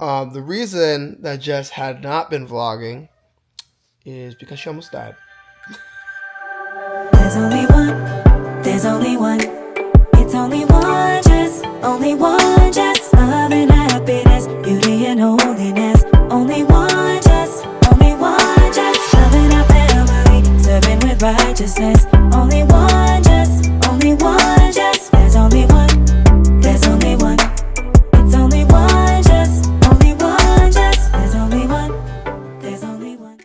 The reason that Jess had not been vlogging is because she almost died. There's only one, it's only one, just only one, just love and happiness, beauty and holiness. Only one, just love and our family, serving with righteousness. Only one, just there's only one, there's only one. It's only one, just there's only one, there's only one.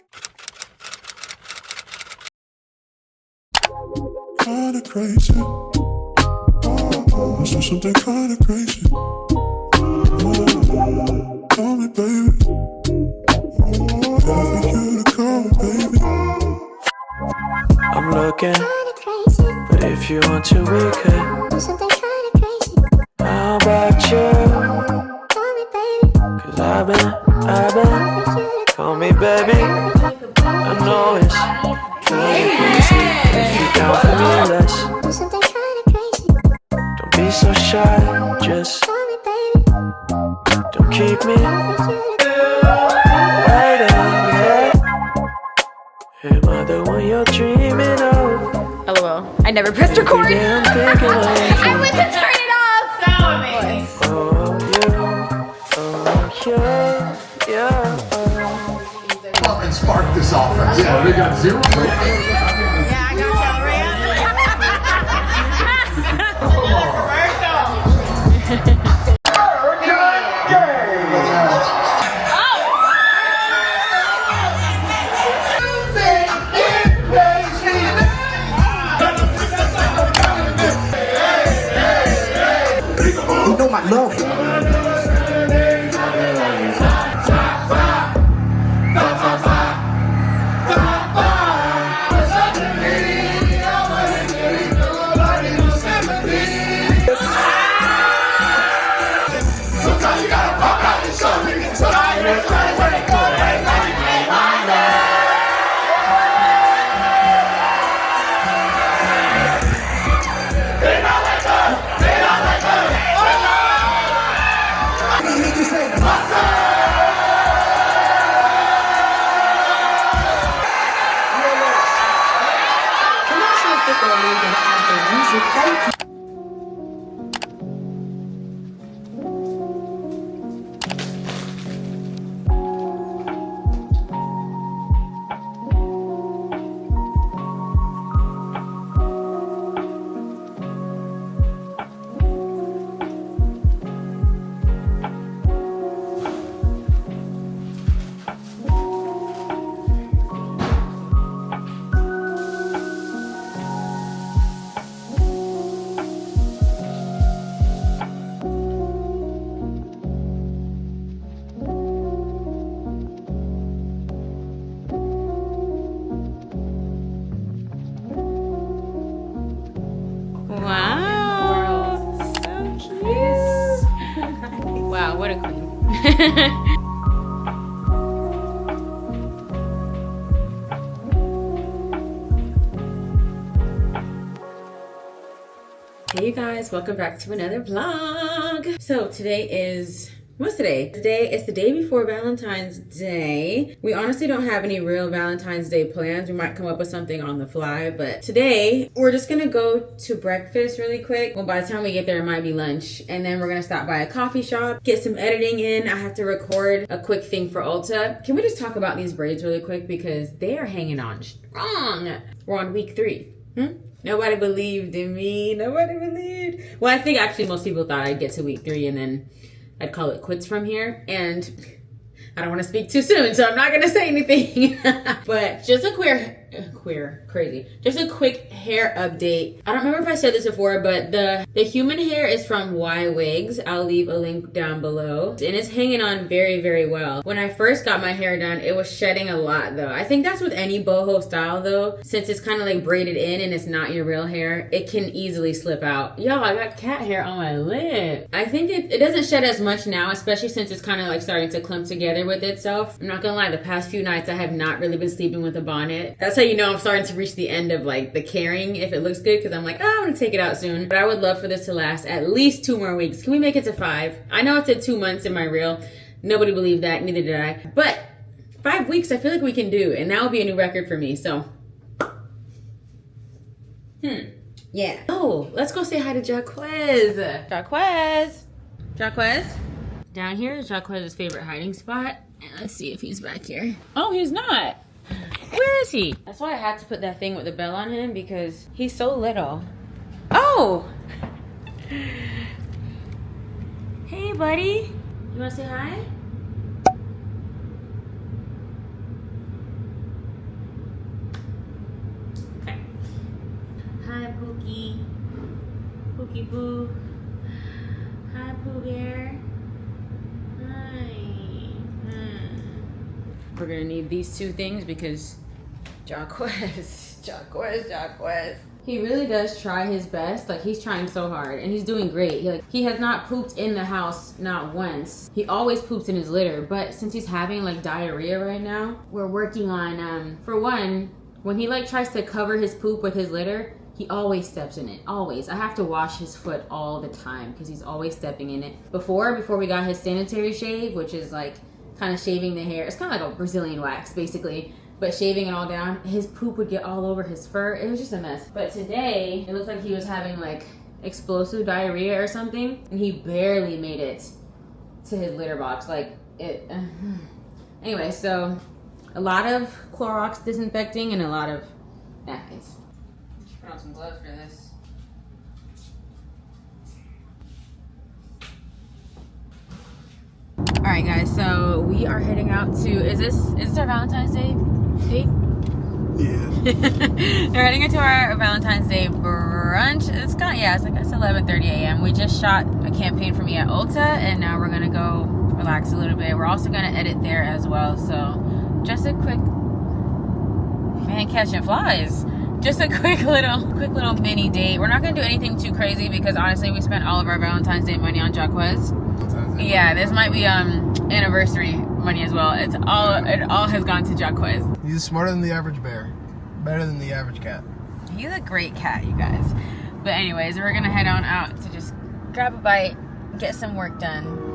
Kinda crazy. This is something kinda crazy. Tell me, baby. For you to come, baby. I'm looking, but if you want to, we could do something kinda crazy. How about you? Cause I've been, call me, baby. I know it's kinda crazy. If you down for me, let's do something kinda crazy. Don't be so shy, just call me, baby. Don't keep me waiting, yeah. Am I the one you're dreaming of? LOL. I never pressed record. I'm thinking of I went to turn it off. yeah. Up and spark this offense. Yeah, they got 0. Yeah, I got y'all, Rhea. You know my love. Wow. So cute. Wow, what a queen. Hey you guys, welcome back to another vlog. So today is, what's today? Today is the day before Valentine's Day. We honestly don't have any real Valentine's Day plans. We might come up with something on the fly, but today we're just gonna go to breakfast really quick. Well, by the time we get there, it might be lunch. And then we're gonna stop by a coffee shop, get some editing in. I have to record a quick thing for Ulta. Can we just talk about these braids really quick? Because they are hanging on strong. We're on week 3. Nobody believed in me. Nobody believed. Well, I think actually most people thought I'd get to week 3 and then I'd call it quits from here. And I don't want to speak too soon, so I'm not going to say anything. But just a just a quick hair update. I don't remember if I said this before, but the human hair is from Y Wigs. I'll leave a link down below. And it's hanging on very, very well. When I first got my hair done, it was shedding a lot though. I think that's with any boho style though. Since it's kind of like braided in and it's not your real hair, it can easily slip out. Y'all, I got cat hair on my lip. I think it doesn't shed as much now, especially since it's kind of like starting to clump together with itself. I'm not gonna lie, the past few nights I have not really been sleeping with a bonnet. That's how you know I'm starting to reach the end of like the caring if it looks good, because I'm like, oh, I'm gonna take it out soon. But I would love for this to last at least 2 more weeks. Can we make it to 5? I know it said 2 months in my reel. Nobody believed that, neither did I. But 5 weeks I feel like we can do, and that will be a new record for me, so. Yeah. Oh, let's go say hi to Jaquez. Jaquez. Down here is Jaquez's favorite hiding spot. And let's see if he's back here. Oh, he's not. Where is he? That's why I had to put that thing with the bell on him, because he's so little. Oh! Hey, buddy. You want to say hi? Okay. Hi, Pookie. Pookie Boo. Hi, Pooh Bear. Hi. We're gonna need these two things because Jaquez. He really does try his best. Like, he's trying so hard and he's doing great. He has not pooped in the house, not once. He always poops in his litter, but since he's having like diarrhea right now, we're working on, for one, when he like tries to cover his poop with his litter, he always steps in it, always. I have to wash his foot all the time because he's always stepping in it. Before we got his sanitary shave, which is like kind of shaving the hair. It's kind of like a Brazilian wax, basically. But shaving it all down, his poop would get all over his fur. It was just a mess. But today, it looked like he was having like explosive diarrhea or something, and he barely made it to his litter box. Like, it. Anyway, so a lot of Clorox disinfecting and a lot of napkins. Put on some gloves for this. All right, guys. So we are heading out to. Is this our Valentine's Day date? Yeah. We're heading into our Valentine's Day brunch. It's like it's 11:30 a.m. We just shot a campaign for me at Ulta, and now we're gonna go relax a little bit. We're also gonna edit there as well. So just a quick catching flies. Just a quick little mini date. We're not gonna do anything too crazy because honestly, we spent all of our Valentine's Day money on Jaquez. Yeah, this might be anniversary money as well. It all has gone to Jaquez. He's smarter than the average bear. Better than the average cat. He's a great cat, you guys. But anyways, we're gonna head on out to just grab a bite, get some work done.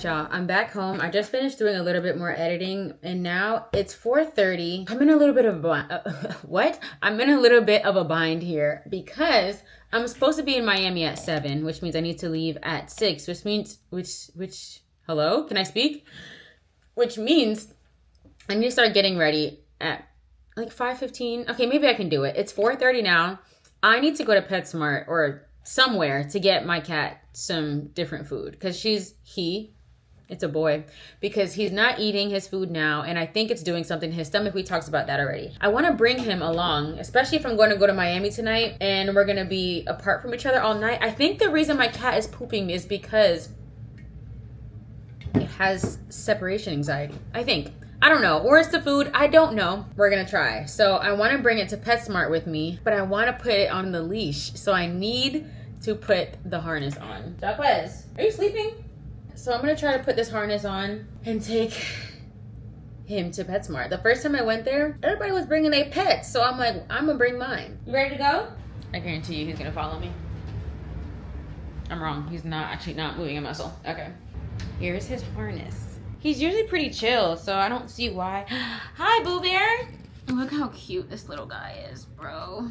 Y'all, I'm back home. I just finished doing a little bit more editing and now it's 4:30. I'm in a little bit of a I'm in a little bit of a bind here because I'm supposed to be in Miami at 7, which means I need to leave at 6, which means hello, can I speak? Which means I need to start getting ready at like 5:15. Okay, maybe I can do it. It's 4:30 now. I need to go to PetSmart or somewhere to get my cat some different food because it's a boy, because he's not eating his food now, and I think it's doing something to his stomach. We talked about that already. I want to bring him along, especially if I'm going to go to Miami tonight and we're going to be apart from each other all night. I think the reason my cat is pooping is because it has separation anxiety. I don't know. Or it's the food. I don't know. We're going to try. So I want to bring it to PetSmart with me, but I want to put it on the leash. So I need to put the harness on. Jaquez, are you sleeping? So I'm gonna try to put this harness on and take him to PetSmart. The first time I went there, everybody was bringing their pets. So I'm like, I'm gonna bring mine. You ready to go? I guarantee you he's gonna follow me. I'm wrong. He's actually not moving a muscle. Okay. Here's his harness. He's usually pretty chill, so I don't see why. Hi, Boo Bear. Look how cute this little guy is, bro.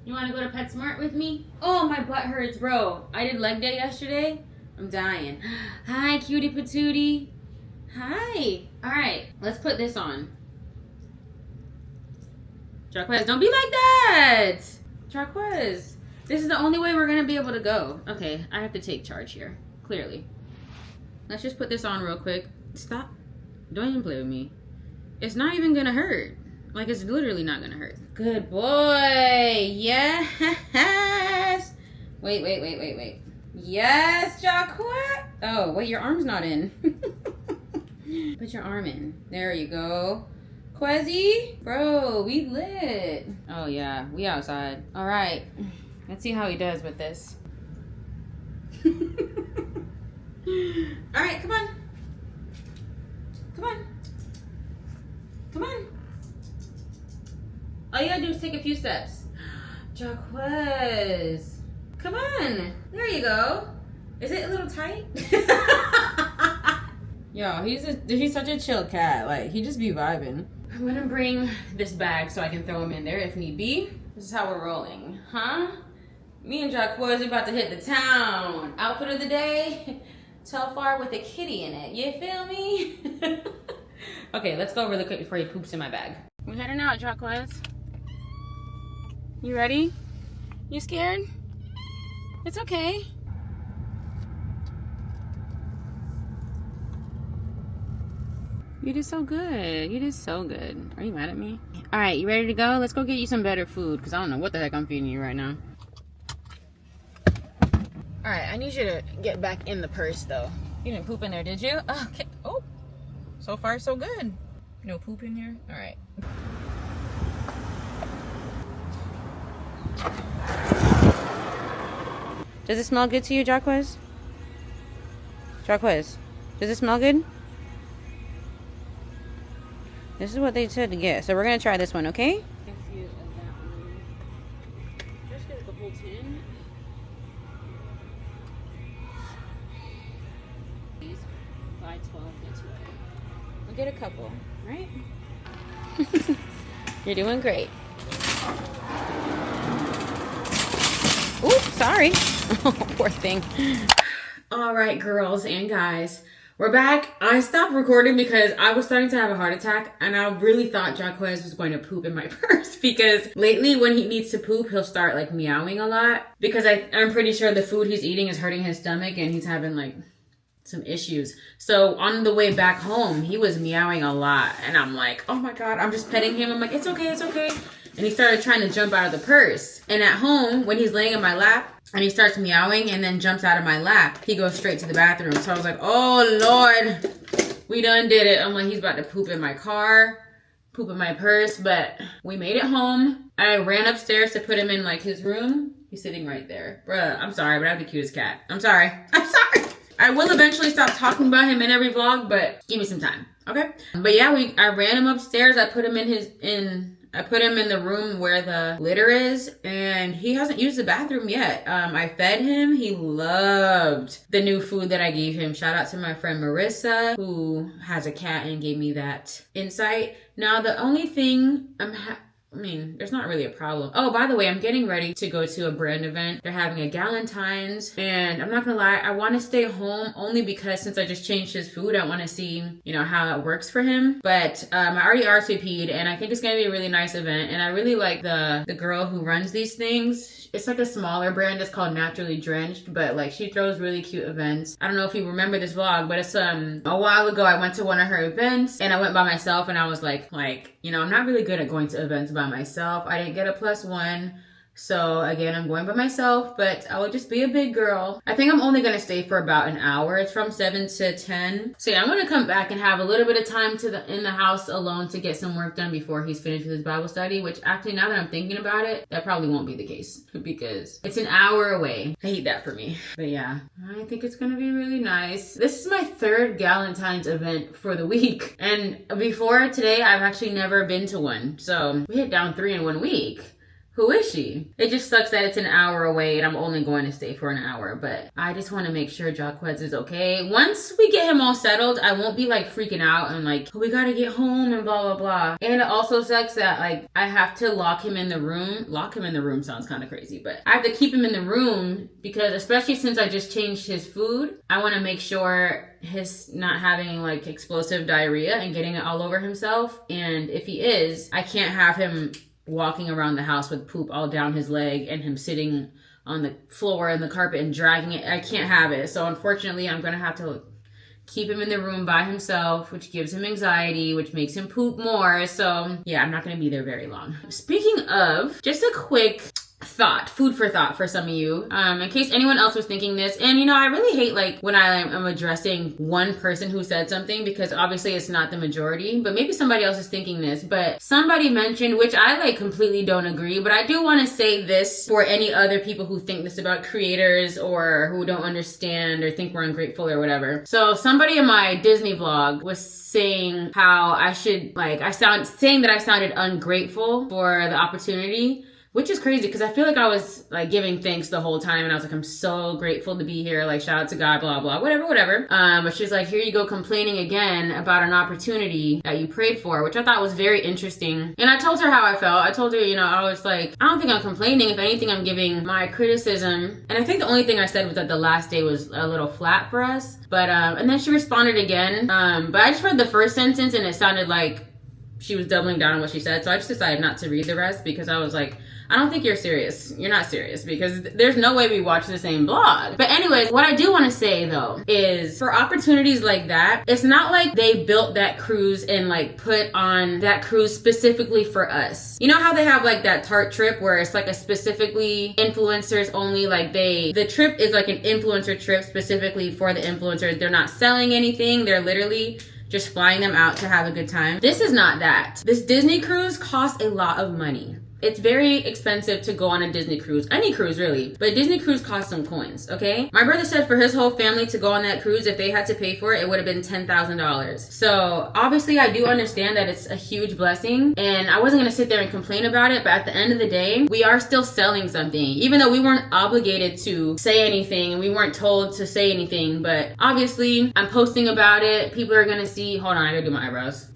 You want to go to PetSmart with me? Oh, my butt hurts, bro. I did leg day yesterday. I'm dying. Hi, cutie patootie. Hi. All right, let's put this on. Jarquez, don't be like that. Jarquez, this is the only way we're gonna be able to go. Okay, I have to take charge here, clearly. Let's just put this on real quick. Stop. Don't even play with me. It's not even gonna hurt. Like, it's literally not gonna hurt. Good boy. Yes. Wait. Yes, Jacquet. Oh, wait, your arm's not in. Put your arm in. There you go. Quezzy. Bro, we lit. Oh, yeah, we outside. All right. Let's see how he does with this. All right, come on. Come on. Come on. All you gotta do is take a few steps. Jaquez. Come on. There you go. Is it a little tight? Yo, he's such a chill cat. Like, he just be vibing. I'm gonna bring this bag so I can throw him in there if need be. This is how we're rolling, huh? Me and Jaquez are about to hit the town. Outfit of the day. Telfar with a kitty in it. You feel me? Okay, let's go really quick before he poops in my bag. We're heading out, Jaquez. You ready? You scared? It's okay. You did so good. You did so good. Are you mad at me? All right, you ready to go? Let's go get you some better food because I don't know what the heck I'm feeding you right now. All right, I need you to get back in the purse though. You didn't poop in there, did you? Okay. Oh, so far so good. No poop in here? All right. Does it smell good to you, Jaquez? Jaquez, does it smell good? This is what they said to get. So we're going to try this one, okay? Just get the whole tin. Buy 12, get 2. We'll get a couple, right? You're doing great. Oops, sorry. Oh, poor thing. All right, girls and guys. We're back. I stopped recording because I was starting to have a heart attack and I really thought Jaquez was going to poop in my purse because lately when he needs to poop, he'll start like meowing a lot because I'm pretty sure the food he's eating is hurting his stomach and he's having like some issues. So on the way back home, he was meowing a lot and I'm like, oh my God, I'm just petting him. I'm like, it's okay, it's okay. And he started trying to jump out of the purse. And at home, when he's laying in my lap and he starts meowing and then jumps out of my lap, he goes straight to the bathroom. So I was like, oh Lord, we done did it. I'm like, he's about to poop in my car, poop in my purse, but we made it home. I ran upstairs to put him in like his room. He's sitting right there. Bruh, I'm sorry, but I have the cutest cat. I'm sorry. I will eventually stop talking about him in every vlog, but give me some time, okay? But yeah, I ran him upstairs. I put him in the room where the litter is, and he hasn't used the bathroom yet. I fed him. He loved the new food that I gave him. Shout out to my friend Marissa, who has a cat and gave me that insight. Now, the only thing there's not really a problem. Oh, by the way, I'm getting ready to go to a brand event. They're having a Valentine's, and I'm not gonna lie, I want to stay home only because since I just changed his food, I want to see, how it works for him. But I already RSVP'd, and I think it's gonna be a really nice event. And I really like the girl who runs these things. It's like a smaller brand. It's called Naturally Drenched, but like she throws really cute events. I don't know if you remember this vlog, but it's a while ago I went to one of her events, and I went by myself, and I was like, I'm not really good at going to events by myself. I didn't get a +1, So again, I'm going by myself, but I will just be a big girl. I think I'm only gonna stay for about an hour. It's from 7 to 10. So yeah, I'm gonna come back and have a little bit of time in the house alone to get some work done before he's finished with his Bible study, which actually now that I'm thinking about it, that probably won't be the case because it's an hour away. I hate that for me. But yeah, I think it's gonna be really nice. This is my 3rd Valentine's event for the week. And before today, I've actually never been to one. So we hit down 3 in 1 week. Who is she? It just sucks that it's an hour away and I'm only going to stay for an hour, but I just want to make sure Jacquez is okay. Once we get him all settled, I won't be like freaking out and like, oh, we gotta get home and blah, blah, blah. And it also sucks that like I have to lock him in the room. Lock him in the room sounds kind of crazy, but I have to keep him in the room because especially since I just changed his food, I want to make sure his not having like explosive diarrhea and getting it all over himself. And if he is, I can't have him walking around the house with poop all down his leg and him sitting on the floor and the carpet and dragging it. I can't have it. So unfortunately, I'm going to have to keep him in the room by himself, which gives him anxiety, which makes him poop more. So yeah, I'm not going to be there very long. Speaking of, just a quick food for thought for some of you, in case anyone else was thinking this. And you know, I really hate like when I am addressing one person who said something, because obviously it's not the majority, but maybe somebody else is thinking this. But somebody mentioned, which I like completely don't agree, but I do want to say this for any other people who think this about creators or who don't understand or think we're ungrateful or whatever. So somebody in my Disney vlog was saying how saying that I sounded ungrateful for the opportunity, which is crazy because I feel like I was like giving thanks the whole time and I was like, I'm so grateful to be here, like shout out to God, blah, blah, whatever. But she's like, here you go complaining again about an opportunity that you prayed for, which I thought was very interesting. And I told her how I felt. I told her, you know, I was like, I don't think I'm complaining. If anything, I'm giving my criticism. And I think the only thing I said was that the last day was a little flat for us. But, and then she responded again. But I just read the first sentence and it sounded like she was doubling down on what she said. So I just decided not to read the rest because I was like, I don't think you're serious. You're not serious because there's no way we watch the same vlog. But anyways, what I do want to say though is for opportunities like that, it's not like they built that cruise and like put on that cruise specifically for us. You know how they have like that Tarte trip where it's like a specifically influencers only, like the trip is like an influencer trip specifically for the influencers. They're not selling anything. They're literally just flying them out to have a good time. This is not that. This Disney cruise costs a lot of money. It's very expensive to go on a Disney cruise, any cruise really, but a Disney cruise costs some coins, okay? My brother said for his whole family to go on that cruise, if they had to pay for it, it would have been $10,000. So obviously I do understand that it's a huge blessing and I wasn't gonna sit there and complain about it, but at the end of the day, we are still selling something, even though we weren't obligated to say anything and we weren't told to say anything, but obviously I'm posting about it. People are gonna see, hold on, I gotta do my eyebrows.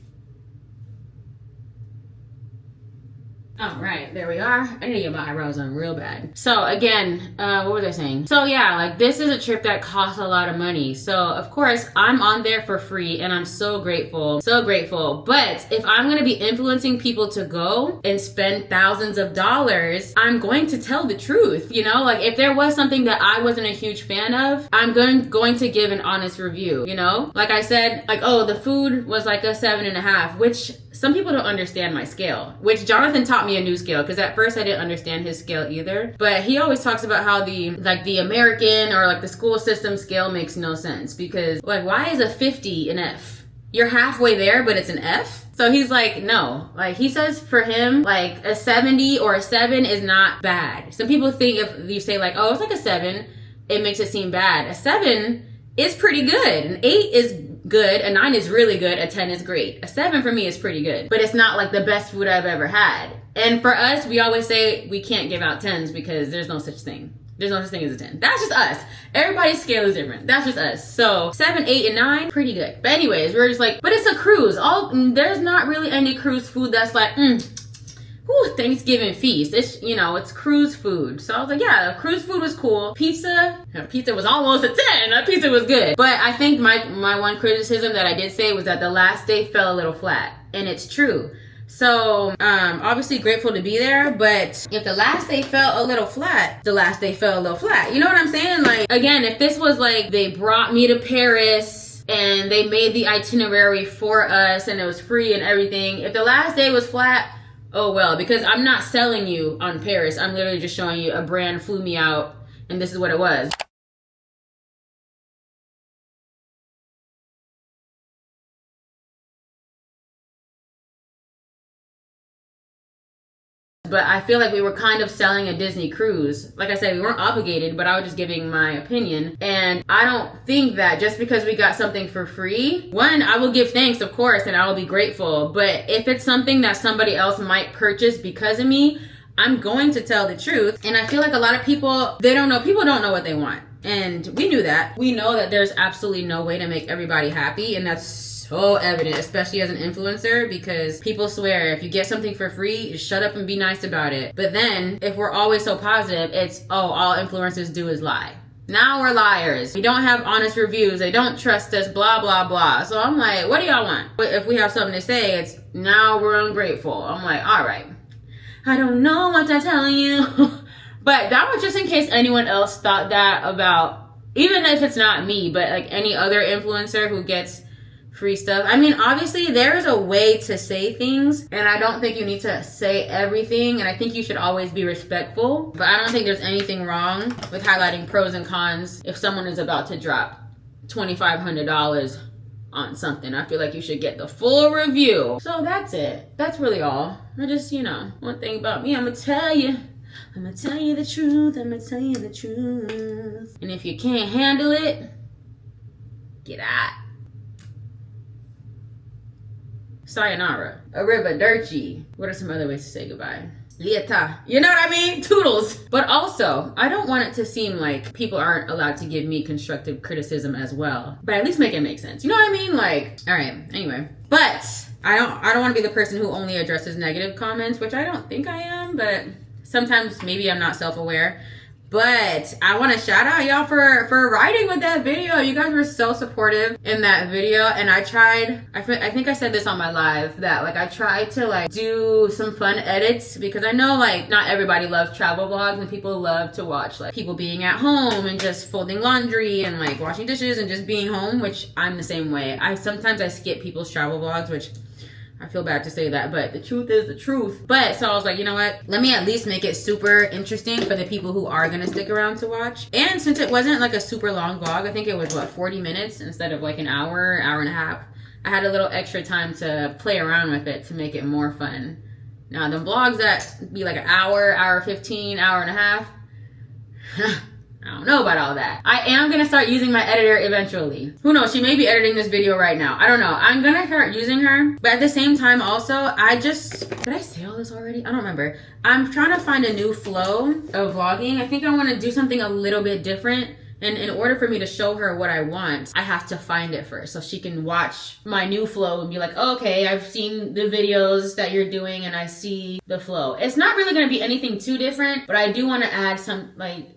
All right, there we are. I need to get my eyebrows on real bad. So again, what was I saying? So yeah, like this is a trip that costs a lot of money. So of course I'm on there for free and I'm so grateful, so grateful. But if I'm gonna be influencing people to go and spend thousands of dollars, I'm going to tell the truth, you know? Like if there was something that I wasn't a huge fan of, I'm going to give an honest review, you know? Like I said, like, oh, the food was like a 7.5, which some people don't understand my scale, which Jonathan taught me a new scale because at first I didn't understand his scale either. But he always talks about how the American or like the school system scale makes no sense because like why is a 50 an F? You're halfway there, but it's an F? So he's like, no, like he says for him, like a 70 or a 7 is not bad. Some people think if you say like, oh, it's like a 7, it makes it seem bad. A 7 is pretty good. An 8 is good, a 9 is really good, a 10 is great. A 7 for me is pretty good, but it's not like the best food I've ever had. And for us, we always say we can't give out 10s because there's no such thing. There's no such thing as a 10. That's just us. Everybody's scale is different. That's just us. So 7, 8, and 9, pretty good. But anyways, we're just like, but it's a cruise. There's not really any cruise food that's like, Thanksgiving feast. It's, you know, it's cruise food. So I was like, yeah, cruise food was cool. Pizza was almost a 10. That pizza was good. But I think my one criticism that I did say was that the last day fell a little flat. And it's true. So, obviously grateful to be there, but if the last day fell a little flat, the last day fell a little flat. You know what I'm saying? Like, again, if this was like, they brought me to Paris and they made the itinerary for us and it was free and everything, if the last day was flat, oh well, because I'm not selling you on Paris. I'm literally just showing you a brand flew me out and this is what it was. But I feel like we were kind of selling a Disney cruise. Like I said, we weren't obligated, but I was just giving my opinion. And I don't think that just because we got something for free, one, I will give thanks, of course, and I will be grateful. But if it's something that somebody else might purchase because of me, I'm going to tell the truth. And I feel like a lot of people, people don't know what they want. And we knew that. We know that there's absolutely no way to make everybody happy, and that's so evident, especially as an influencer, because people swear if you get something for free, just shut up and be nice about it. But then if we're always so positive, it's, oh, all influencers do is lie. Now we're liars. We don't have honest reviews. They don't trust us, blah, blah, blah. So I'm like, what do y'all want? But if we have something to say, it's now we're ungrateful. I'm like, all right. I don't know what to tell you. But that was just in case anyone else thought that about, even if it's not me, but like any other influencer who gets free stuff. I mean, obviously there is a way to say things, and I don't think you need to say everything, and I think you should always be respectful, but I don't think there's anything wrong with highlighting pros and cons if someone is about to drop $2,500 on something. I feel like you should get the full review. So that's it. That's really all. I just, one thing about me, I'm gonna tell you the truth. I'm gonna tell you the truth. And if you can't handle it, get out. Sayonara. Arrivederci. What are some other ways to say goodbye? Lieta. You know what I mean? Toodles. But also, I don't want it to seem like people aren't allowed to give me constructive criticism as well. But at least make it make sense. You know what I mean? Like, all right, anyway. But I don't want to be the person who only addresses negative comments, which I don't think I am, but sometimes maybe I'm not self-aware. But I want to shout out y'all for riding with that video. You guys were so supportive in that video, and I think I said this on my live, that like I tried to like do some fun edits, because I know like not everybody loves travel vlogs, and people love to watch like people being at home and just folding laundry and like washing dishes and just being home, which I'm the same way. Sometimes I skip people's travel vlogs, which I feel bad to say that, but the truth is the truth. But so I was like, you know what? Let me at least make it super interesting for the people who are gonna stick around to watch. And since it wasn't like a super long vlog, I think it was what, 40 minutes instead of like an hour, hour and a half. I had a little extra time to play around with it to make it more fun. Now the vlogs that be like an hour, hour 15, hour and a half, I don't know about all that. I am gonna start using my editor eventually. Who knows, she may be editing this video right now. I don't know. I'm gonna start using her. But at the same time also, did I say all this already? I don't remember. I'm trying to find a new flow of vlogging. I think I wanna do something a little bit different. And in order for me to show her what I want, I have to find it first, so she can watch my new flow and be like, oh, okay, I've seen the videos that you're doing and I see the flow. It's not really gonna be anything too different, but I do wanna add some like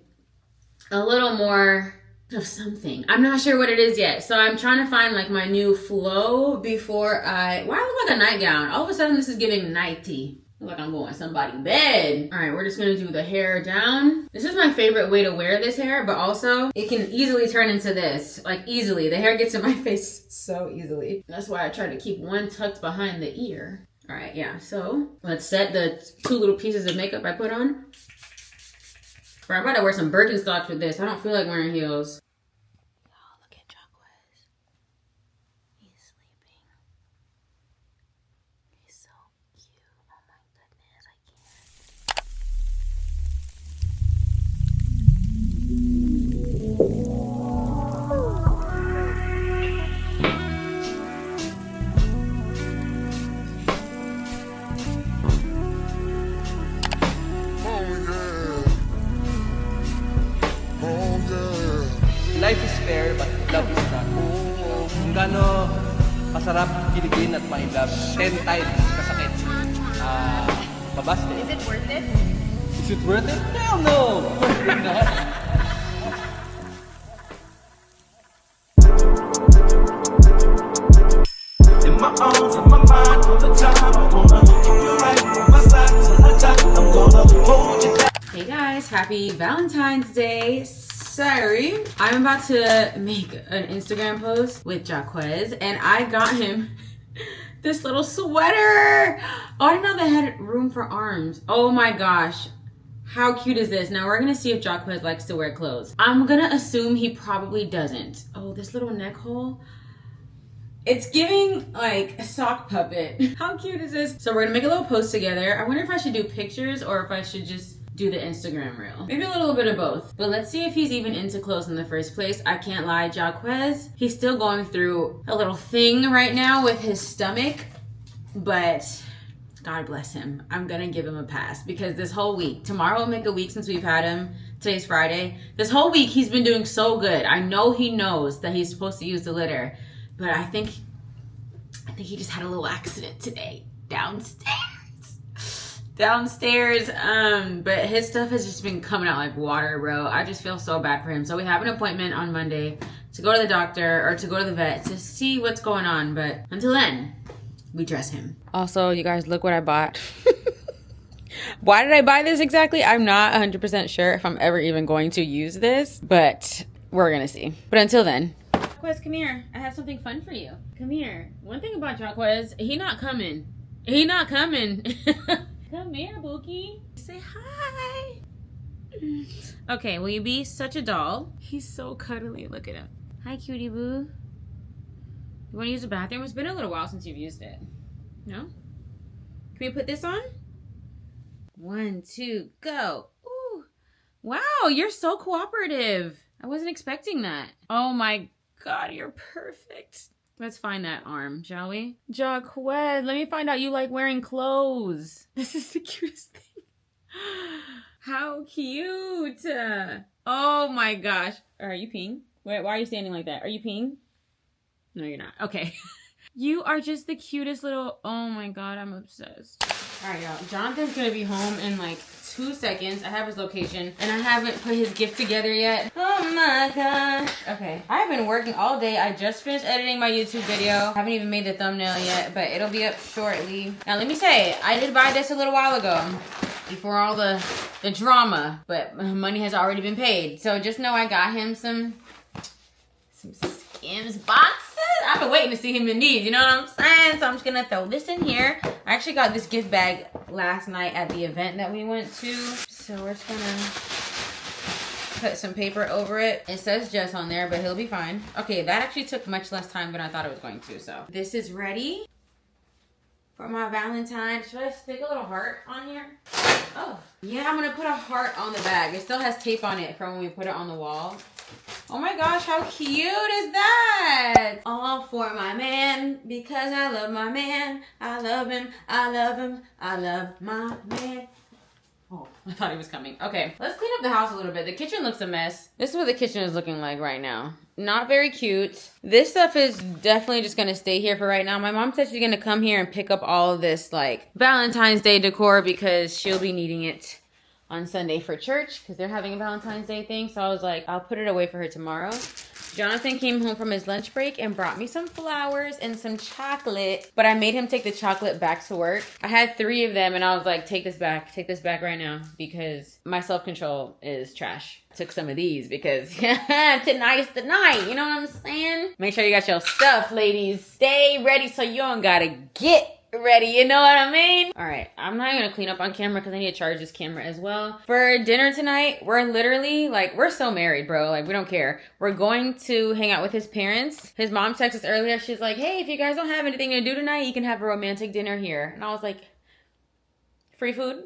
a little more of something. I'm not sure what it is yet. So I'm trying to find like my new flow before why do I look like a nightgown? All of a sudden this is giving nighty. Look like I'm going to somebody's bed. All right, we're just gonna do the hair down. This is my favorite way to wear this hair, but also it can easily turn into this, like easily. The hair gets in my face so easily. That's why I try to keep one tucked behind the ear. All right, yeah, so let's set the 2 little pieces of makeup I put on. I'm about to wear some Birkenstocks with this. I don't feel like wearing heels. Oh, look at Jacquez. He's sleeping. He's so cute. Oh my goodness, I can't. Life is fair, but love is not. Kung gaano masarap kiligin at may love, 10 times kasakit. Mabaste. Is it worth it? Is it worth it? Hell no! In my arms, in my mind, all the time. I wanna keep you right on my side till I die. I'm gonna hold you down. Hey guys, happy Valentine's Day. Sorry, I'm about to make an Instagram post with Jacquez, and I got him This little sweater. Oh, I didn't know they had room for arms. Oh my gosh. How cute is this? Now we're gonna see if Jacquez likes to wear clothes. I'm gonna assume he probably doesn't. Oh, this little neck hole. It's giving like a sock puppet. How cute is this? So we're gonna make a little post together. I wonder if I should do pictures or if I should just do the Instagram reel. Maybe a little bit of both. But let's see if he's even into clothes in the first place. I can't lie, Jacquez, he's still going through a little thing right now with his stomach, but God bless him. I'm gonna give him a pass because this whole week, tomorrow will make a week since we've had him. Today's Friday. This whole week he's been doing so good. I know he knows that he's supposed to use the litter, but I think he just had a little accident today downstairs. But his stuff has just been coming out like water, bro. I just feel so bad for him. So we have an appointment on Monday to go to the doctor or to go to the vet to see what's going on. But until then, we dress him. Also, you guys, look what I bought. Why did I buy this exactly? I'm not 100% sure if I'm ever even going to use this, but we're gonna see. But until then, Jacquez, come here. I have something fun for you. Come here. One thing about Jacquez, he not coming. He not coming. Come here, Bookie. Say hi. Okay, will you be such a doll? He's so cuddly. Look at him. Hi, cutie boo. You want to use the bathroom? It's been a little while since you've used it. No? Can we put this on? 1, 2, go. Ooh. Wow, you're so cooperative. I wasn't expecting that. Oh my God, you're perfect. Let's find that arm, shall we? Jacquez, let me find out you like wearing clothes. This is the cutest thing. How cute. Oh my gosh. Are you peeing? Wait, why are you standing like that? Are you peeing? No, you're not. Okay. You are just the cutest little, oh my God, I'm obsessed. All right, y'all. Jonathan's gonna be home in like 2 seconds. I have his location and I haven't put his gift together yet. Oh my gosh. Okay, I've been working all day. I just finished editing my YouTube video. Haven't even made the thumbnail yet, but it'll be up shortly. Now let me say, I did buy this a little while ago before all the drama, but money has already been paid. So just know I got him some Skims boxes. I've been waiting to see him in these, you know what I'm saying? So I'm just gonna throw this in here. I actually got this gift bag last night at the event that we went to. So we're just gonna put some paper over it. It says Jess on there, but he'll be fine. Okay, that actually took much less time than I thought it was going to. So this is ready for my Valentine. Should I stick a little heart on here? Oh, yeah, I'm gonna put a heart on the bag. It still has tape on it from when we put it on the wall. Oh my gosh, how cute is that? All for my man, because I love my man. I love him, I love him, I love my man. Oh, I thought he was coming. Okay, let's clean up the house a little bit. The kitchen looks a mess. This is what the kitchen is looking like right now. Not very cute. This stuff is definitely just gonna stay here for right now. My mom said she's gonna come here and pick up all of this like Valentine's Day decor because she'll be needing it on Sunday for church because they're having a Valentine's Day thing. So I was like, I'll put it away for her tomorrow. Jonathan came home from his lunch break and brought me some flowers and some chocolate, but I made him take the chocolate back to work. I had 3 of them and I was like, take this back right now because my self-control is trash. Took some of these because tonight's the night, you know what I'm saying? Make sure you got your stuff, ladies. Stay ready so you don't gotta get ready, you know what I mean? All right, I'm not gonna clean up on camera because I need to charge this camera as well. For dinner tonight, we're literally like, we're so married, bro. Like, we don't care. We're going to hang out with his parents. His mom texted us earlier. She's like, hey, if you guys don't have anything to do tonight, you can have a romantic dinner here. And I was like, free food?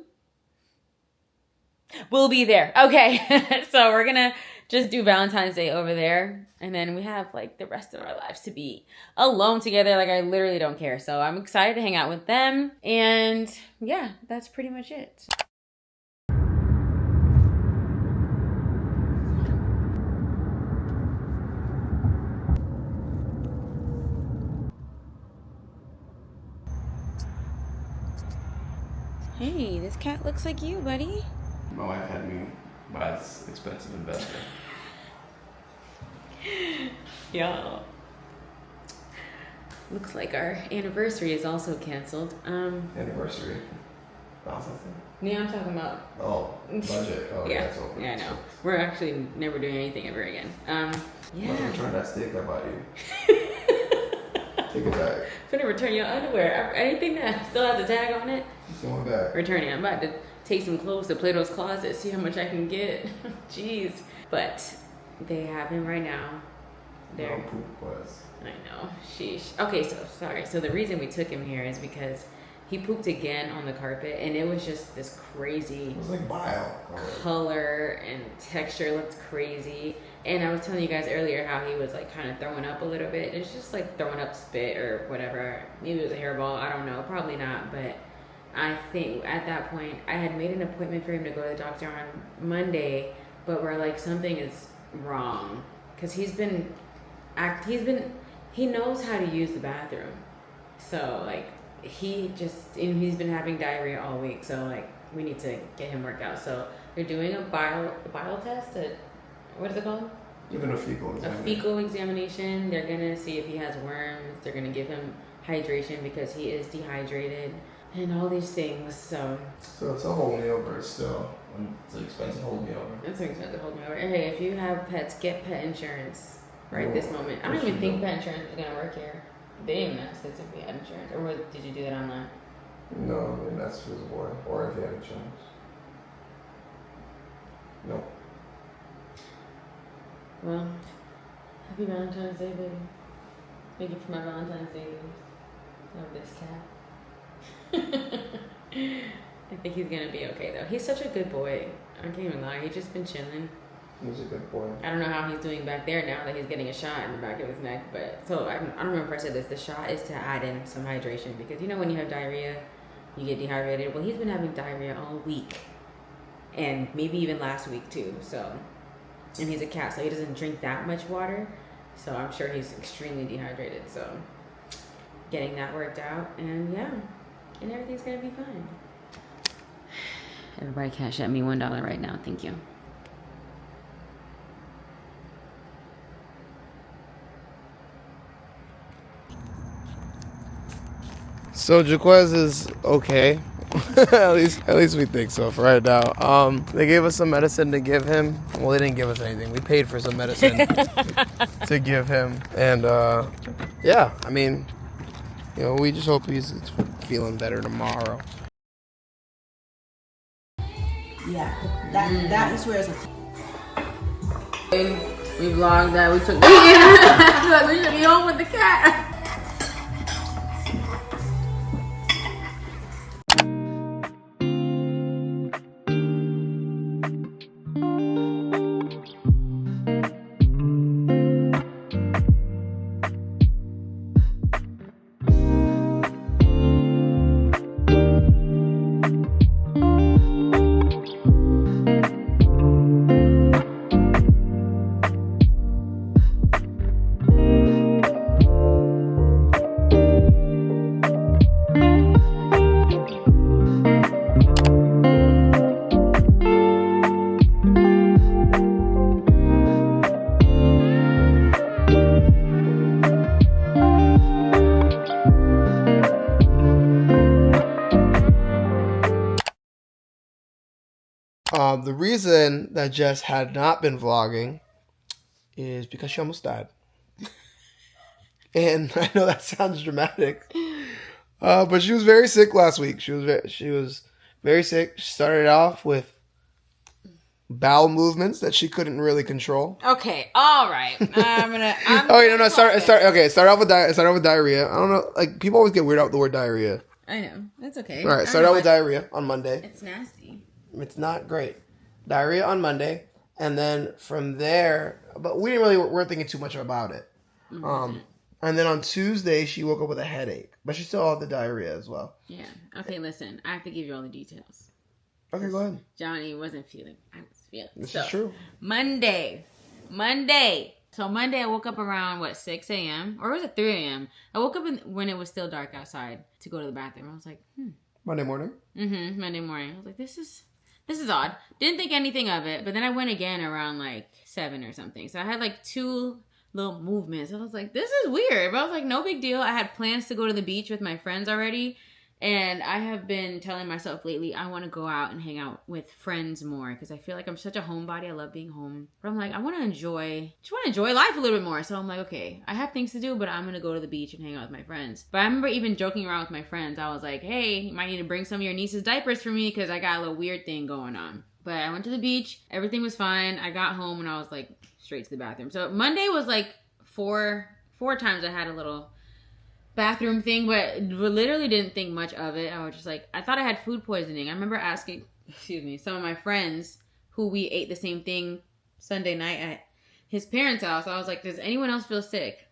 We'll be there. Okay, so we're gonna just do Valentine's Day over there. And then we have like the rest of our lives to be alone together. Like I literally don't care. So I'm excited to hang out with them. And yeah, that's pretty much it. Hey, this cat looks like you, buddy. My wife had me buy this expensive investment. Yeah. Looks like our anniversary is also canceled. Anniversary. Valentine's Day? Yeah, I'm talking about. Oh, budget. Oh, yeah, it's over. yeah, I know. We're actually never doing anything ever again. Let's Yeah. return that steak I bought you. Take it back. I'm gonna return your underwear. Anything that still has a tag on it, It's going back. return it. I'm about to take some clothes to Plato's Closet, see how much I can get. Jeez. But they have him right now. They're, No poop request. I know. Sheesh. Okay, so sorry. So the reason we took him here is because he pooped again on the carpet, and it was just this crazy It was like bile. color and texture. Looked crazy. And I was telling you guys earlier how he was like kind of throwing up a little bit. It's just like throwing up spit or whatever. Maybe it was a hairball. I don't know. Probably not. But I think at that point I had made an appointment for him to go to the doctor on Monday, but we're like, something is wrong because he knows how to use the bathroom. So like he's been having diarrhea all week. So like we need to get him worked out. So they're doing a bile test. What is it called? Even a fecal examination. A fecal examination. They're gonna see if he has worms. They're gonna give him hydration because he is dehydrated and all these things. So it's a whole meal, but it's still. It's an expensive hold me over. it's expensive. Hold me over. Hey, if you have pets, get pet insurance right this moment. I don't even think pet insurance is gonna work here. They didn't even ask us if we had insurance, or did you do that online? No, I mean that's for the boy, or if you had insurance. No. Well, happy Valentine's Day, baby. Thank you for my Valentine's Day gifts. Love this cat. I think he's gonna be okay though. He's such a good boy. I can't even lie. He's just been chilling. He's a good boy. I don't know how he's doing back there now that he's getting a shot in the back of his neck. But so I don't remember if I said this. The shot is to add in some hydration because you know when you have diarrhea, you get dehydrated. Well, he's been having diarrhea all week, and maybe even last week too. So, and he's a cat, so he doesn't drink that much water. So I'm sure he's extremely dehydrated. So getting that worked out, and yeah, and everything's gonna be fine. Everybody cash at me $1 right now. Thank you. So Jaquez is okay. at least we think so for right now. They gave us some medicine to give him. Well, they didn't give us anything. We paid for some medicine to give him. And yeah, I mean, you know, we just hope he's feeling better tomorrow. Yeah, that is where it's a. We vlogged that we took. We should be home with the cat. The reason that Jess had not been vlogging is because she almost died. And I know that sounds dramatic, but she was very sick last week. She was very sick. She started off with bowel movements that she couldn't really control. Okay, all right. Start off with diarrhea. I don't know, like people always get weirded out with the word diarrhea. I know. That's okay. All right, start out with diarrhea on Monday. It's nasty. It's not great. Diarrhea on Monday, and then from there, but we weren't thinking too much about it. Mm-hmm. And then on Tuesday, she woke up with a headache, but she still had the diarrhea as well. Yeah. Okay, listen. I have to give you all the details. Okay, go ahead. Johnny wasn't feeling. I was feeling. This is true. Monday. So Monday, I woke up around 6 a.m. or was it 3 a.m. I woke up when it was still dark outside to go to the bathroom. I was like, Monday morning. Monday morning. I was like, this is odd. Didn't think anything of it, but then I went again around 7 or something. So I had 2 little movements. I was like, this is weird. But I was like, no big deal. I had plans to go to the beach with my friends already. And I have been telling myself lately, I want to go out and hang out with friends more because I feel like I'm such a homebody. I love being home. But I'm like, I want to enjoy life a little bit more. So I'm like, okay, I have things to do, but I'm going to go to the beach and hang out with my friends. But I remember even joking around with my friends. I was like, hey, you might need to bring some of your niece's diapers for me because I got a little weird thing going on. But I went to the beach. Everything was fine. I got home and I was like straight to the bathroom. So Monday was like four times I had a little bathroom thing, but literally didn't think much of it. I was just like, I thought I had food poisoning. I remember asking, some of my friends who we ate the same thing Sunday night at his parents' house. I was like, does anyone else feel sick?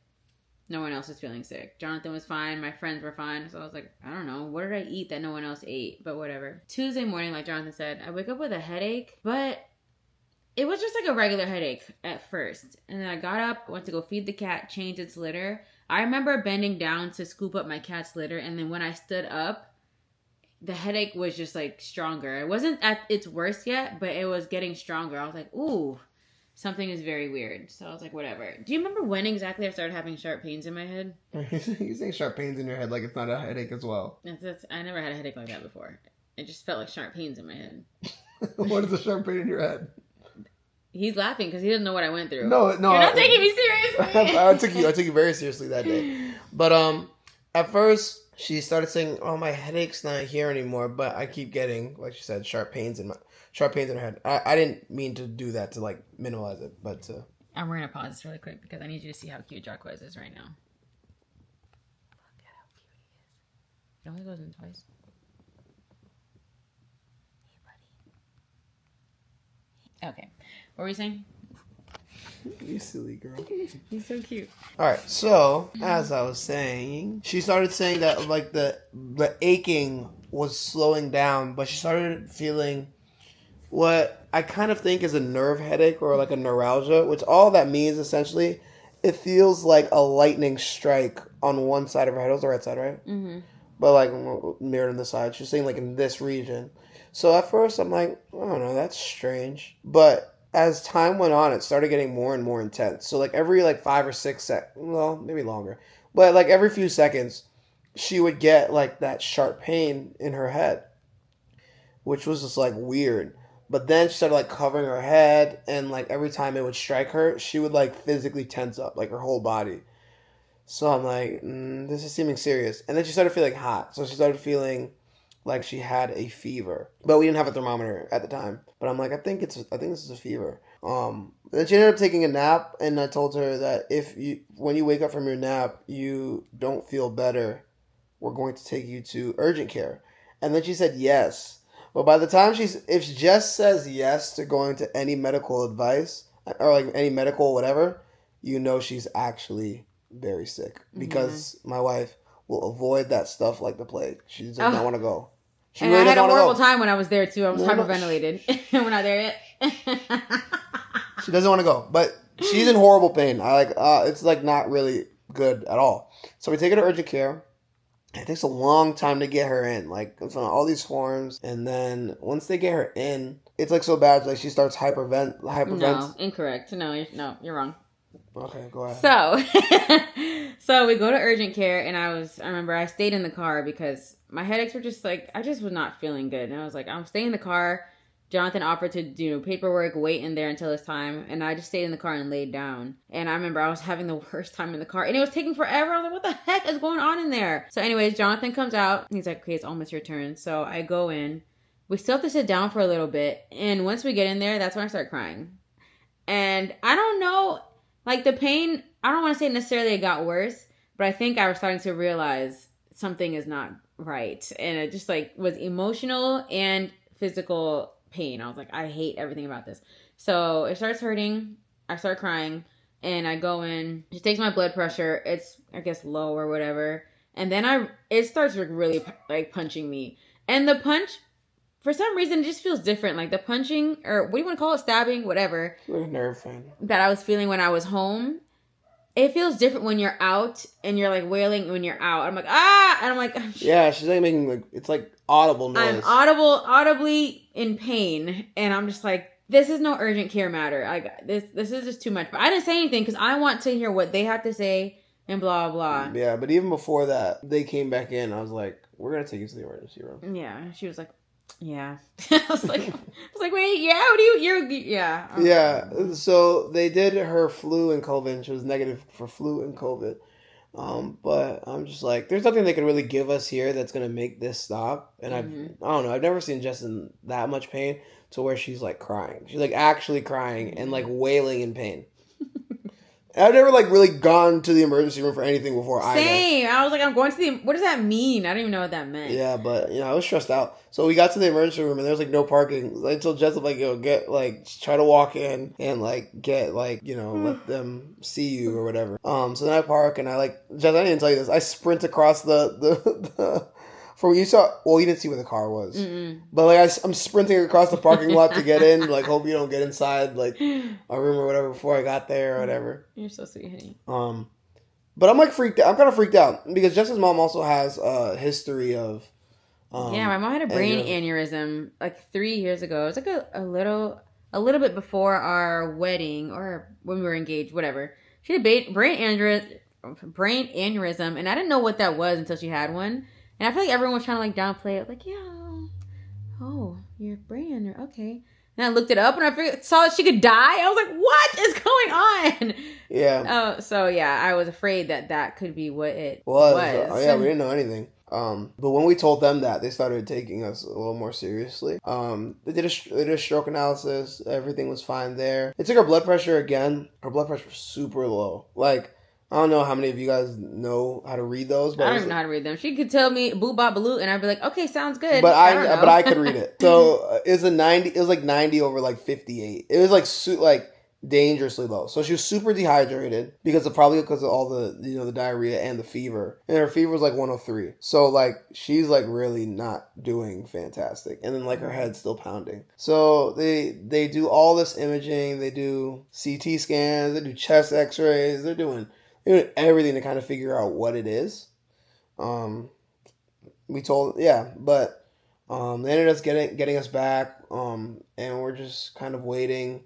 No one else is feeling sick. Jonathan was fine. My friends were fine. So I was like, I don't know. What did I eat that no one else ate? But whatever. Tuesday morning, like Jonathan said, I wake up with a headache, but it was just like a regular headache at first. And then I got up, went to go feed the cat, change its litter. I remember bending down to scoop up my cat's litter. And then when I stood up, the headache was just like stronger. It wasn't at its worst yet, but it was getting stronger. I was like, ooh, something is very weird. So I was like, whatever. Do you remember when exactly I started having sharp pains in my head? You saying sharp pains in your head like it's not a headache as well. I never had a headache like that before. It just felt like sharp pains in my head. What is a sharp pain in your head? He's laughing because he doesn't know what I went through. No. You're not taking me seriously. I took you very seriously that day. But at first she started saying, "Oh, my headache's not here anymore," but I keep getting, like she said, sharp pains in her head. I didn't mean to do that to like minimize it, but I'm gonna pause this really quick because I need you to see how cute Jacquez is right now. Look at how cute he is. It only goes in twice. Hey, buddy. Okay. What were you saying? You silly girl. He's so cute. Alright, so as I was saying, she started saying that like the aching was slowing down, but she started feeling what I kind of think is a nerve headache or like a neuralgia, which all that means essentially, it feels like a lightning strike on one side of her head. It was the right side, right? Mm-hmm. But like mirrored on the side. She's saying like in this region. So at first I'm like, I don't know, that's strange. But as time went on, it started getting more and more intense. So like every like 5 or 6 well, maybe longer. But like every few seconds, she would get like that sharp pain in her head, which was just like weird. But then she started like covering her head, and like every time it would strike her, she would like physically tense up, like her whole body. So I'm like, this is seeming serious. And then she started feeling hot. So she started feeling like she had a fever, but we didn't have a thermometer at the time. But I'm like, I think this is a fever. Then she ended up taking a nap, and I told her that when you wake up from your nap, you don't feel better, we're going to take you to urgent care. And then she said yes. But by the time if she just says yes to going to any medical advice or like any medical whatever, you know she's actually very sick, because my wife will avoid that stuff like the plague. She does not want to go. She and really I had a horrible time when I was there too. I was hyperventilated. We're not there yet. She doesn't want to go, but she's in horrible pain. It's like not really good at all. So we take her to urgent care. It takes a long time to get her in, like it's on all these forms, and then once they get her in, it's like so bad, like she starts hypervent. No, incorrect. No, you're wrong. Okay, go ahead. So we go to urgent care, and I remember I stayed in the car because my headaches were just like, I just was not feeling good. And I was like, I'm staying in the car. Jonathan offered to do paperwork, wait in there until it's time. And I just stayed in the car and laid down. And I remember I was having the worst time in the car, and it was taking forever. I was like, what the heck is going on in there? So anyways, Jonathan comes out. He's like, okay, it's almost your turn. So I go in. We still have to sit down for a little bit. And once we get in there, that's when I start crying. And I don't know, like the pain, I don't want to say necessarily it got worse, but I think I was starting to realize something is not right. And it just like was emotional and physical pain. I was like, I hate everything about this. So it starts hurting. I start crying, and I go in. She takes my blood pressure. It's, I guess, low or whatever. And then it starts really like punching me. And the punch, for some reason, it just feels different. Like the punching, or what do you want to call it? Stabbing, whatever. Like nerve pain. That I was feeling when I was home. It feels different when you're out, and you're like wailing when you're out. I'm like, ah! And I'm like, yeah, she's like making like, it's like audible noise. I'm audibly in pain. And I'm just like, this is no urgent care matter. Like this is just too much. But I didn't say anything because I want to hear what they have to say and blah, blah. Yeah, but even before that, they came back in. I was like, we're going to take you to the emergency room. Yeah. She was like, yeah. I was like, wait, yeah, what do yeah. Yeah, so they did her flu and COVID, and she was negative for flu and COVID. But I'm just like, there's nothing they could really give us here that's going to make this stop. And I don't know, I've never seen Jess in that much pain to where she's like crying. She's like actually crying and like wailing in pain. I've never like really gone to the emergency room for anything before. Same. I was like, I'm going to the. What does that mean? I don't even know what that meant. Yeah, but I was stressed out. So we got to the emergency room and there was like no parking. I told Jess like, yo, get like try to walk in and like get like let them see you or whatever. So then I park and I like Jess. I didn't tell you this. I sprint across the from you saw. Well, you didn't see where the car was, but like I'm sprinting across the parking lot to get in. Like, hope you don't get inside like a room or whatever before I got there or whatever. You're so sweet, honey. But I'm like freaked out. I'm kind of freaked out because Jess's mom also has a history of. Yeah, my mom had a brain aneurysm like 3 years ago. It was like a little bit before our wedding or when we were engaged, whatever. She had a brain aneurysm, and I didn't know what that was until she had one. And I feel like everyone was trying to like downplay it, like, yeah, oh, your brain aneurysm, okay. And I looked it up and I saw that she could die. I was like, what is going on? Yeah. So yeah, I was afraid that could be what it was. Oh yeah, we didn't know anything. But when we told them that, they started taking us a little more seriously. They did a stroke analysis. Everything was fine there. They took her blood pressure again. Her blood pressure was super low. Like, I don't know how many of you guys know how to read those. But I don't even know how to read them. She could tell me boop bop baloo, and I'd be like, okay, sounds good. But I could read it. So it was 90. It was like 90 over like 58. It was like dangerously low. So she was super dehydrated because of all the the diarrhea and the fever. And her fever was like 103. So like she's like really not doing fantastic. And then like her head's still pounding. So they do all this imaging. They do CT scans. They do chest X-rays. They're doing everything to kind of figure out what it is. But they ended up getting us back. And we're just kind of waiting.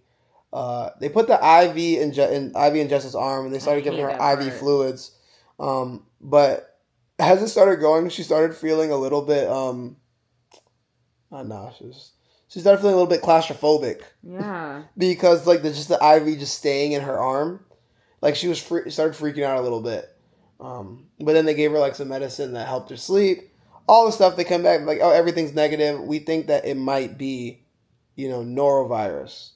They put the IV in Jess's arm and they started giving her IV fluids. But as it started going, she started feeling a little bit not nauseous. She started feeling a little bit claustrophobic. Yeah. Because like the IV just staying in her arm. Like she started freaking out a little bit. But then they gave her like some medicine that helped her sleep. All the stuff, they come back like, oh, everything's negative. We think that it might be, norovirus.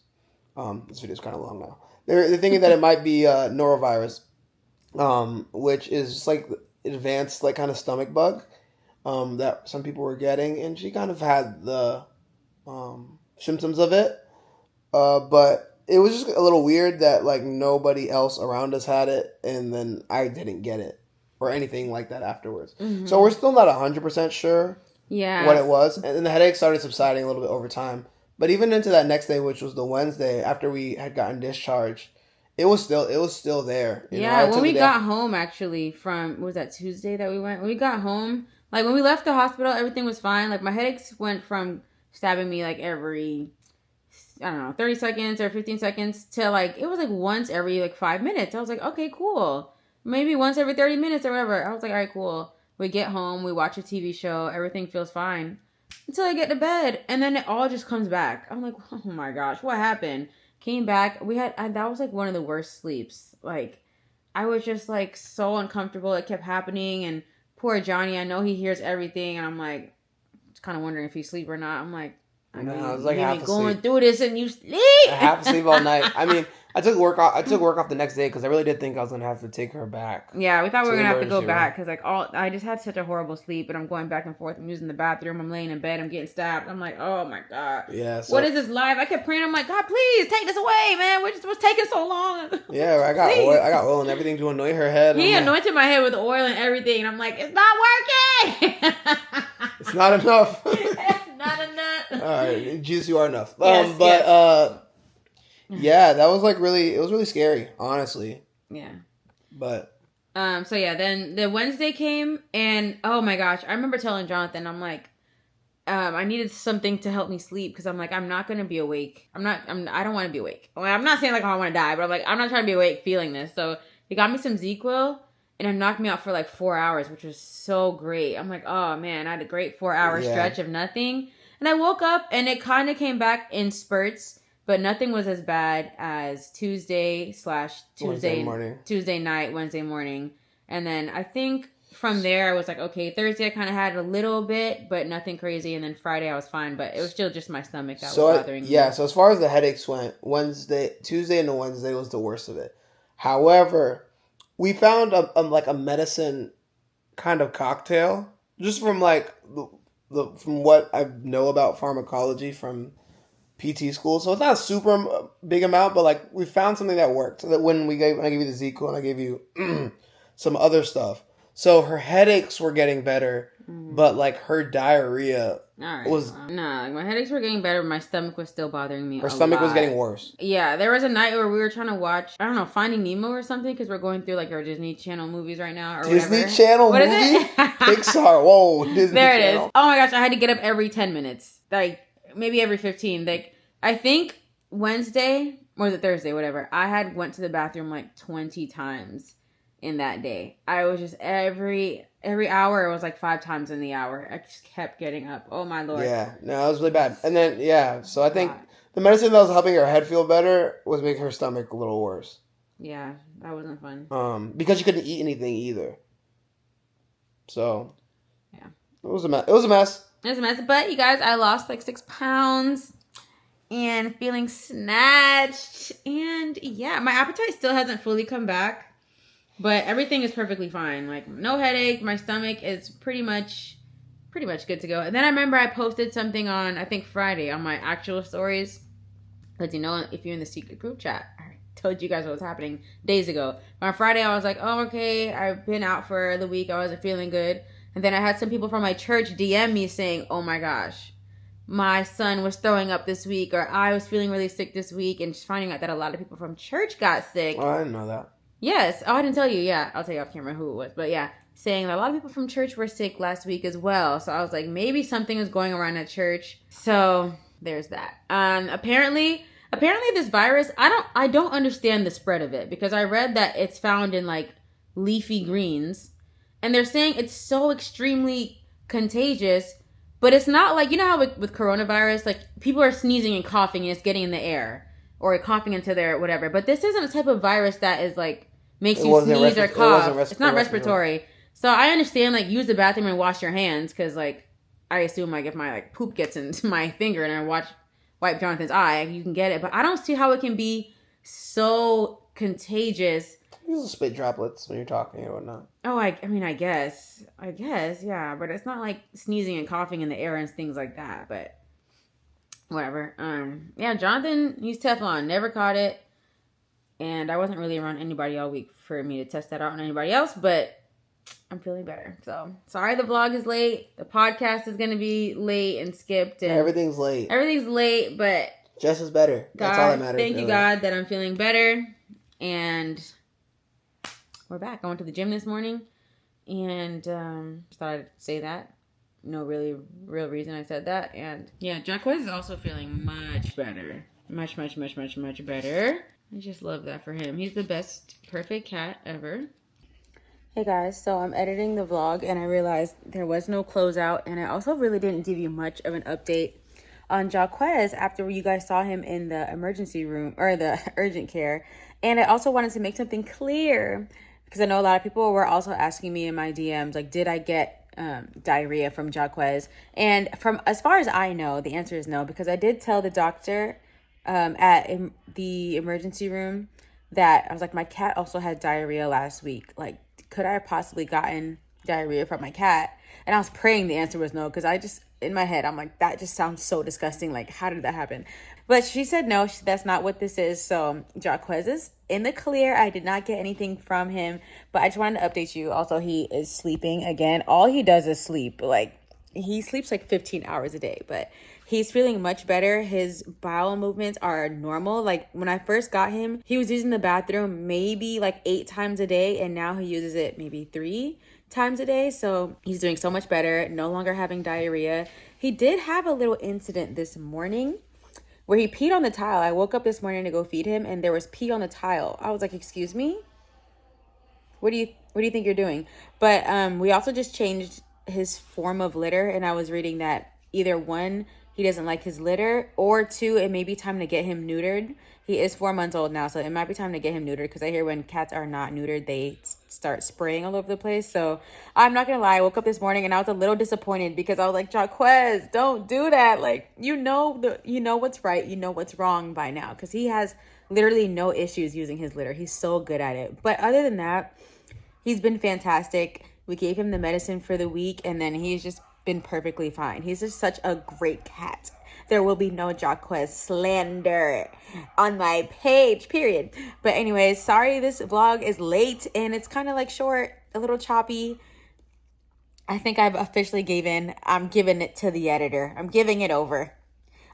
This video's kind of long now. They're thinking that it might be norovirus, which is just like advanced like kind of stomach bug that some people were getting, and she kind of had the symptoms of it. But it was just a little weird that like nobody else around us had it, and then I didn't get it or anything like that afterwards. Mm-hmm. So we're still not 100% sure what it was, and then the headache started subsiding a little bit over time. But even into that next day, which was the Wednesday after we had gotten discharged, it was still there. When we got home, actually, from, what was that, Tuesday that we went? When we got home, like when we left the hospital, everything was fine. Like my headaches went from stabbing me like every, I don't know, 30 seconds or 15 seconds to like, it was like once every like 5 minutes. I was like, okay, cool. Maybe once every 30 minutes or whatever. I was like, all right, cool. We get home, we watch a TV show, everything feels fine. Until I get to bed, and then it all just comes back. I'm like, oh my gosh, what happened? Came back, that was like one of the worst sleeps. Like, I was just like so uncomfortable. It kept happening, and poor Johnny, I know he hears everything, and I'm like, kind of wondering if he's asleep or not. I'm like, I was like half going through this, and you sleep. I have to sleep all night. I mean, I took work off the next day because I really did think I was gonna have to take her back. Yeah, we thought we were gonna have to go back because like I just had such a horrible sleep, and I'm going back and forth. I'm using the bathroom. I'm laying in bed. I'm getting stabbed. I'm like, oh my god. Yeah. So, what is this life? I kept praying. I'm like, God, please take this away, man. What's taking so long? Yeah, I got oil. I got oil and everything to anoint her head. He anointed my head with oil and everything, and I'm like, it's not working. It's not enough. It's not enough. All right, Jesus, you are enough. Yes. Yeah, that was like it was really scary, honestly. Yeah. But. So yeah, then the Wednesday came, and oh my gosh, I remember telling Jonathan, I'm like, I needed something to help me sleep because I'm like, I'm not gonna be awake. I don't want to be awake. I'm not saying like, oh, I want to die, but I'm like, I'm not trying to be awake feeling this. So he got me some ZzzQuil, and it knocked me out for like 4 hours, which was so great. I'm like, oh man, I had a great 4-hour stretch of nothing. And I woke up and it kind of came back in spurts, but nothing was as bad as Tuesday night, Wednesday morning. And then I think from there I was like, okay, Thursday I kind of had a little bit, but nothing crazy. And then Friday I was fine, but it was still just my stomach that was bothering me. Yeah, so as far as the headaches went, Tuesday into Wednesday was the worst of it. However, we found a medicine kind of cocktail just from like from what I know about pharmacology from PT school. So it's not a super big amount, but like we found something that worked. So that when I gave you the Z-Co and I gave you some other stuff. So her headaches were getting better, but like her diarrhea was... No, my headaches were getting better, but my stomach was still bothering me. Her stomach was getting worse. Yeah, there was a night where we were trying to watch, I don't know, Finding Nemo or something, because we're going through like our Disney Channel movies right now. Or Disney whatever. Channel what movie? Is it? Pixar. Whoa, Disney there it Channel. is. Oh my gosh, I had to get up every 10 minutes. Like, maybe every 15. Like, I think Wednesday, or was it Thursday, whatever, I had went to the bathroom like 20 times in that day. I was just every hour, it was like 5 times in the hour. I just kept getting up. Oh my Lord. Yeah, no, it was really bad. And then, so I think the medicine that was helping her head feel better was making her stomach a little worse. Yeah, that wasn't fun. Because she couldn't eat anything either. So, yeah. It was a mess. It was a mess. But you guys, I lost like 6 pounds and feeling snatched. And yeah, my appetite still hasn't fully come back. But everything is perfectly fine. Like, no headache. My stomach is pretty much good to go. And then I remember I posted something on, I think Friday, on my actual stories. Because, you know, if you're in the secret group chat, I told you guys what was happening days ago. But on Friday, I was like, oh, okay, I've been out for the week. I wasn't feeling good. And then I had some people from my church DM me saying, oh my gosh, my son was throwing up this week. Or I was feeling really sick this week. And just finding out that a lot of people from church got sick. Oh, I didn't know that. Yes. Oh, I didn't tell you. Yeah. I'll tell you off camera who it was. But yeah, saying that a lot of people from church were sick last week as well. So I was like, maybe something was going around at church. So there's that. Apparently this virus, I don't understand the spread of it, because I read that it's found in like leafy greens, and they're saying it's so extremely contagious, but it's not like, you know how with coronavirus, like people are sneezing and coughing and it's getting in the air, or coughing into their whatever. But this isn't a type of virus that is like makes you sneeze or cough. It's not respiratory. So I understand, like, use the bathroom and wash your hands, because like I assume like if my like poop gets into my finger and I wipe Jonathan's eye, you can get it. But I don't see how it can be so contagious. Use spit droplets when you're talking or whatnot. Oh, I mean, I guess, yeah. But it's not like sneezing and coughing in the air and things like that. But whatever. Yeah, Jonathan used Teflon, never caught it. And I wasn't really around anybody all week for me to test that out on anybody else, but I'm feeling better. So, sorry the vlog is late. The podcast is going to be late and skipped. And everything's late. Everything's late, but Jess is better. That's all that matters. Thank you, God, that I'm feeling better. And we're back. I went to the gym this morning, and just thought I'd say that. No really real reason I said that. And yeah, Jacquez is also feeling much better. Much better. I just love that for him. He's the best perfect cat ever. Hey guys, so I'm editing the vlog and I realized there was no closeout, and I also really didn't give you much of an update on Jacquez after you guys saw him in the emergency room or the urgent care. And I also wanted to make something clear, because I know a lot of people were also asking me in my DMs, like, did I get diarrhea from Jacquez? And from as far as I know, the answer is no, because I did tell the doctor at the emergency room that I was like, my cat also had diarrhea last week. Like, could I have possibly gotten diarrhea from my cat? And I was praying the answer was no, because I just, in my head, I'm like, that just sounds so disgusting. Like, how did that happen? But she said no, that's not what this is. So Jacquez is in the clear. I did not get anything from him, but I just wanted to update you. Also, he is sleeping again. All he does is sleep. Like, he sleeps like 15 hours a day, but he's feeling much better. His bowel movements are normal. Like, when I first got him, he was using the bathroom maybe like 8 times a day, and now he uses it maybe 3 times a day. So he's doing so much better, no longer having diarrhea. He did have a little incident this morning where he peed on the tile. I woke up this morning to go feed him, and there was pee on the tile. I was like, excuse me? What do you What do you think you're doing? But we also just changed his form of litter, and I was reading that either one, he doesn't like his litter, or two, it may be time to get him neutered. He is 4 months old now, so it might be time to get him neutered, because I hear when cats are not neutered, they start spraying all over the place. So I'm not gonna lie, I woke up this morning and I was a little disappointed, because I was like, Jaquez, don't do that. Like, you know what's right, you know what's wrong by now, because he has literally no issues using his litter. He's so good at it. But other than that, he's been fantastic. We gave him the medicine for the week, and then he's just been perfectly fine. He's just such a great cat. There will be no Jaquez slander on my page, period. But anyways, sorry this vlog is late and it's kind of like short, a little choppy. I think I've officially gave in. I'm giving it to the editor. I'm giving it over.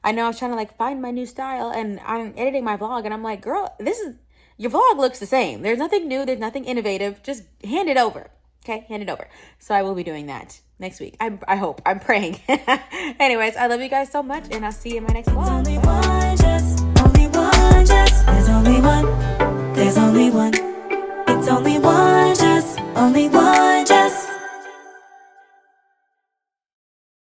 I know I was trying to like find my new style, and I'm editing my vlog and I'm like, girl, your vlog looks the same. There's nothing new. There's nothing innovative. Just hand it over. Okay, hand it over. So I will be doing that next week. I hope. I'm praying. Anyways, I love you guys so much, and I'll see you in my next vlog. Only one, just, only one, just. There's only one. There's only one.